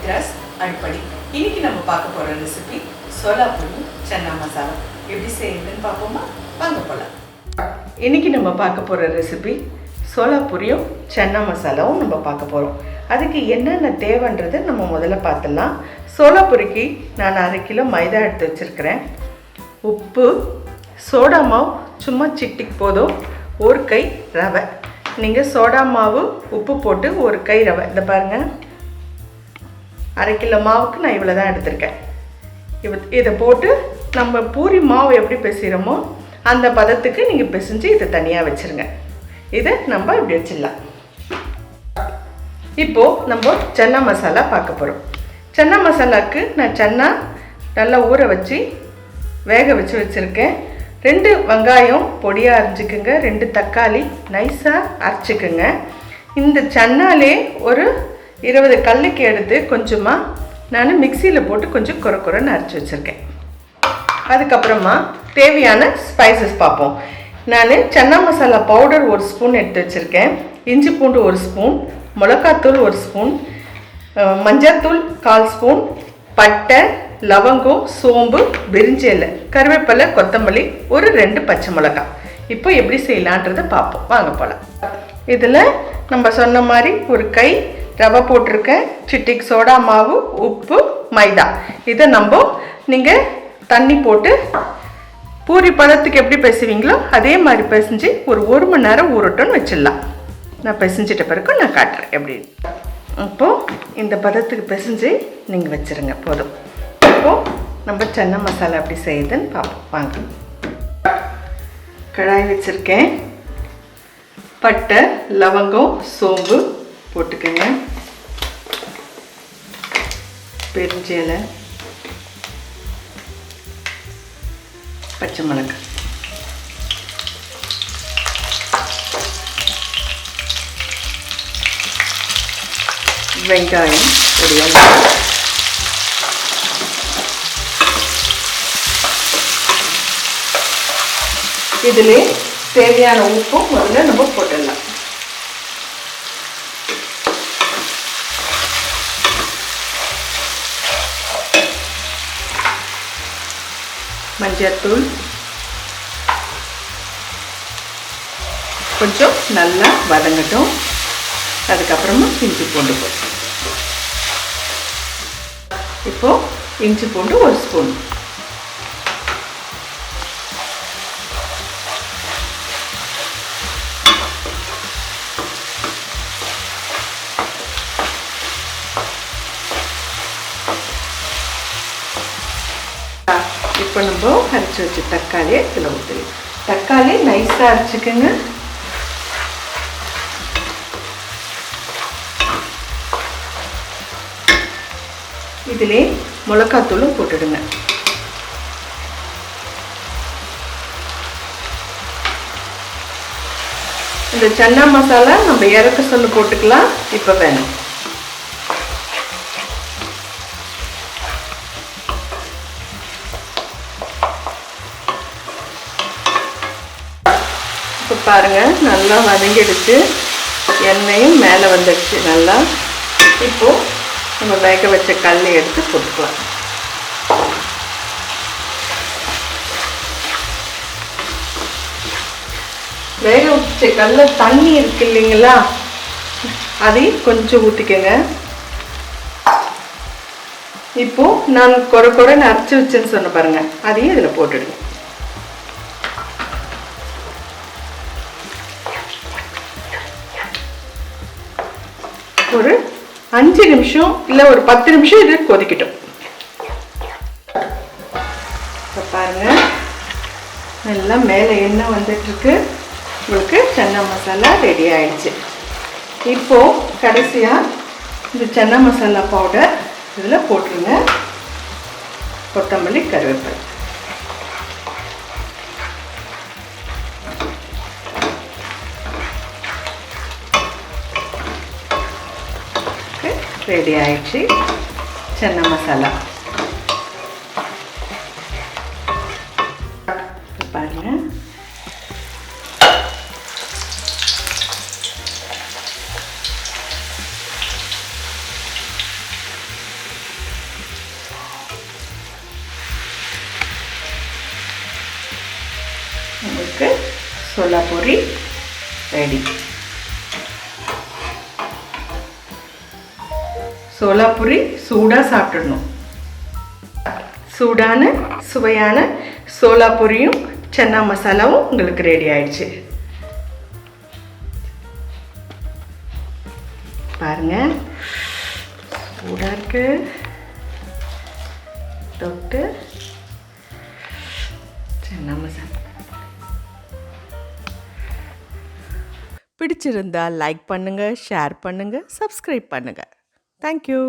பவித்ராஸ் அடுப்படி. இன்னைக்கு நம்ம பார்க்க போகிற ரெசிபி சோலா பூரி சன்னா மசாலா. எப்படி செய்யுதுன்னு பார்ப்போமா? வாங்க போகலாம். இன்னைக்கு நம்ம பார்க்க போகிற ரெசிபி சோலா பூரியும் சன்னா மசாலாவும் நம்ம பார்க்க போகிறோம். அதுக்கு என்னென்ன தேவைன்றது நம்ம முதல்ல பார்த்துடலாம். சோலா பூரிக்கு நான் 1/2 கிலோ மைதா எடுத்து வச்சுருக்கிறேன். உப்பு, சோடா மாவு சும்மா சிட்டிக்கு போதும், 1 கை ரவை. நீங்கள் சோடா மாவு உப்பு போட்டு 1 கை ரவை. இதை பாருங்கள், 1/2 கிலோ மாவுக்கு நான் இவ்வளோ தான் எடுத்திருக்கேன். இதை போட்டு நம்ம பூரி மாவு எப்படி பிசைகிறோமோ அந்த பதத்துக்கு நீங்கள் பிசைஞ்சு இதை தனியாக வச்சுருங்க. இதை நம்ம இப்படி வச்சிடலாம். இப்போது நம்ம சன்னா மசாலா பார்க்க போகிறோம். சன்னா மசாலாவுக்கு நான் சன்னா நல்லா ஊற வச்சு வேக வச்சு வச்சுருக்கேன். 2 வெங்காயம் பொடியாக அரைச்சிக்குங்க, 2 தக்காளி நைஸாக அரைச்சிக்குங்க. இந்த சன்னாலே ஒரு 20 கல்லுக்கு எடுத்து கொஞ்சமாக நான் மிக்சியில் போட்டு கொஞ்சம் குறைன்னு அரைச்சி வச்சுருக்கேன். அதுக்கப்புறமா தேவையான ஸ்பைசஸ் பார்ப்போம். நான் சன்னா மசாலா பவுடர் 1 ஸ்பூன் எடுத்து வச்சுருக்கேன். இஞ்சி பூண்டு 1 ஸ்பூன், மிளகாத்தூள் 1 ஸ்பூன், மஞ்சத்தூள் 1/4 ஸ்பூன், பட்டை, லவங்கம், சோம்பு, பிரிஞ்சி இலை, கருவேப்பிலை, கொத்தமல்லி, ஒரு 2 பச்சை மிளகாய். இப்போ எப்படி செய்யலான்றதை பார்ப்போம். வாங்க போகலாம். இதில் நம்ம சொன்ன மாதிரி 1 கை ரவை போட்டிருக்கேன், சிட்டிக்கு சோடா மாவு, உப்பு, மைதா. இதை நீங்கள் தண்ணி போட்டு பூரி பழத்துக்கு எப்படி பிசைவீங்களோ அதே மாதிரி பிசைஞ்சு ஒரு 1 மணி நேரம் ஊறட்டும்னு வச்சிடலாம். நான் பிசைஞ்சிட்ட பிறகு நான் காட்டுறேன் எப்படின்னு. இப்போது இந்த பதத்துக்கு பிசைஞ்சு நீங்கள் வச்சுருங்க, போதும். இப்போது நம்ம சன்னா மசாலா எப்படி செய்யுதுன்னு பார்ப்போம். வாங்க. கடாய் வச்சுருக்கேன். பட்டை, லவங்கம், சோம்பு போட்டுக்கோங்க, பிரிஞ்சி இலை, பச்சை மிளகாய், வெங்காயம் பொடியாக, இதிலே தேவையான உப்பும் முதல்ல நம்ம போட்டுடலாம். மஞ்சத்தூள் கொஞ்சம் நல்லா வதங்கட்டும். அதுக்கப்புறமா இஞ்சி பூண்டு போட்டு, இப்போது இஞ்சி பூண்டு 1 ஸ்பூன், இப்போ நம்ம அரைச்சி வச்சு தக்காளியை இதில் ஊற்றலாம். தக்காளி நைஸாக அரைச்சிக்கோங்க. இதிலே மிளகாத்தூளும் போட்டுடுங்க. இந்த சன்னா மசாலா நம்ம இறக்க சொல்லி போட்டுக்கலாம், இப்போ வேணும். இப்போ பாருங்கள், நல்லா வதங்கிடுச்சு, எண்ணெயும் மேலே வந்துடுச்சு நல்லா. இப்போது நம்ம வேக வச்ச கல்லை எடுத்து போட்டுக்கலாம். வேக வச்ச கல்ல தண்ணி இருக்கு இல்லைங்களா, அதையும் கொஞ்சம் ஊற்றிக்கங்க. இப்போது நான் குறைன்னு அரைச்சி வச்சேன்னு சொன்ன பாருங்கள், அதையும் இதில் போட்டுடுங்க. ஒரு 5 நிமிஷம் இல்லை ஒரு 10 நிமிஷம் இது கொதிக்கட்டும். இப்போ பாருங்கள், நல்லா மேலே எண்ணெய் வந்துட்டுருக்கு. உங்களுக்கு சன்னா மசாலா ரெடி ஆயிடுச்சு. இப்போது கடைசியாக இந்த சன்னா மசாலா பவுடர் இதில் போட்டுருங்க. கொத்தமல்லி, கருவேப்பிலை. ரெடி ஆயிடுச்சு சன்னா மசாலா. பாருங்க, நமக்கு சோலா பூரி ரெடி. சோலா பூரி சூடாக சாப்பிடணும். சூடான சுவையான சோலா பூரியும் சன்னா மசாலாவும் உங்களுக்கு ரெடி ஆயிடுச்சு. பாருங்க, சூடாக இருக்கு. டாக்டர் சன்னா மசாலா பிடிச்சிருந்தா லைக் பண்ணுங்க, ஷேர் பண்ணுங்க, சப்ஸ்கிரைப் பண்ணுங்க. தேங்க்யூ.